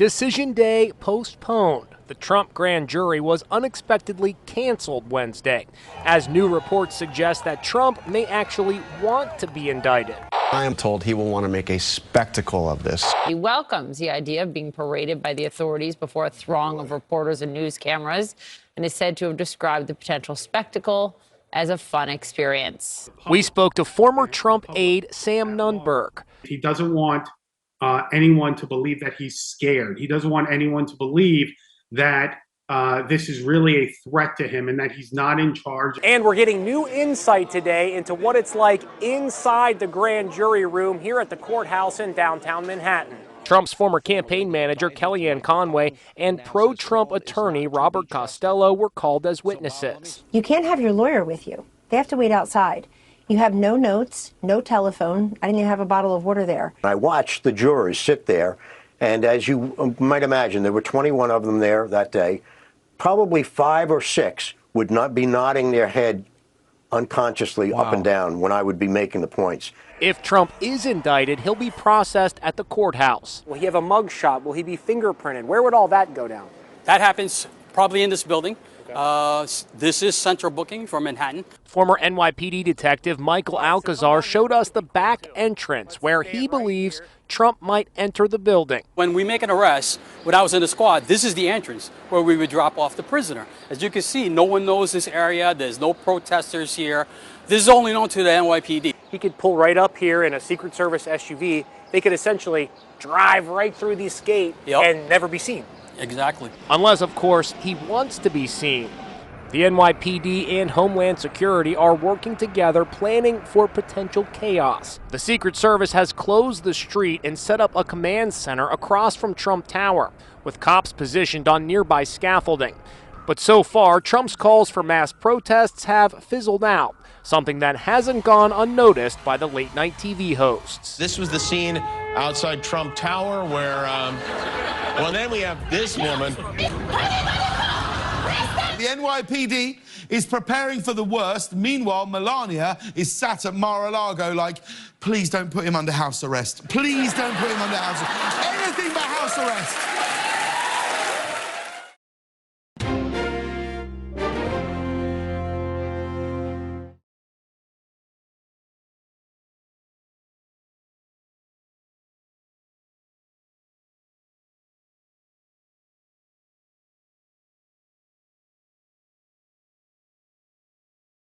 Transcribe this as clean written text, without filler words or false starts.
Decision day postponed. The Trump grand jury was unexpectedly canceled Wednesday, as new reports suggest that Trump may actually want to be indicted. I am told he will want to make a spectacle of this. He welcomes the idea of being paraded by the authorities before a throng of reporters and news cameras, and is said to have described the potential spectacle as a fun experience. We spoke to former Trump aide Sam Nunberg. He doesn't want anyone to believe that he's scared. He doesn't want anyone to believe that this is really a threat to him and that he's not in charge. And we're getting new insight today into what it's like inside the grand jury room here at the courthouse in downtown Manhattan. Trump's former campaign manager, Kellyanne Conway, and pro-Trump attorney Robert Costello were called as witnesses. You can't have your lawyer with you. They have to wait outside. You have no notes, no telephone. I didn't even have a bottle of water there. I watched the jurors sit there, and as you might imagine, there were 21 of them there that day. Probably 5 or 6 would not be nodding their head unconsciously up and down when I would be making the points. If Trump is indicted, he'll be processed at the courthouse. Will he have a mugshot? Will he be fingerprinted? Where would all that go down? That happens probably in this building. This is central booking for Manhattan. Former NYPD detective Michael Alcazar showed us the back entrance where he believes Trump might enter the building. When we make an arrest, when I was in the squad, this is the entrance where we would drop off the prisoner. As you can see, no one knows this area. There's no protesters here. This is only known to the NYPD. He could pull right up here in a Secret Service SUV. They could essentially drive right through this gate and never be seen. Exactly. Unless, of course, he wants to be seen. The NYPD and Homeland Security are working together, planning for potential chaos. The Secret Service has closed the street and set up a command center across from Trump Tower, with cops positioned on nearby scaffolding. But so far, Trump's calls for mass protests have fizzled out, something that hasn't gone unnoticed by the late-night TV hosts. This was the scene outside Trump Tower where, well, then we have this woman. The NYPD is preparing for the worst. Meanwhile, Melania is sat at Mar-a-Lago like, please don't put him under house arrest. Please don't put him under house arrest. Anything but house arrest.